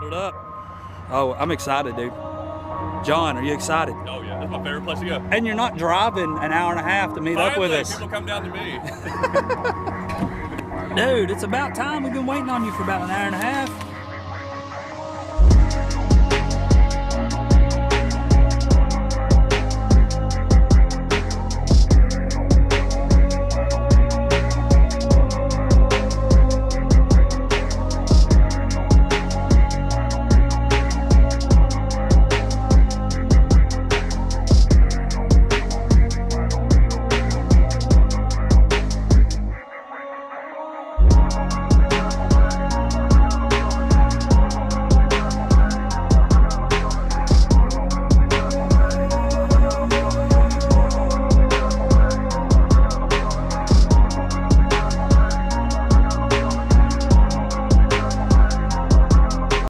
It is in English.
Load it up. Oh, I'm excited, dude. John, are you excited? Oh yeah, that's my favorite place to go. And you're not driving an hour and a half to meet up with us. People come down to me. Dude, it's about time. We've been waiting on you for about an hour and a half.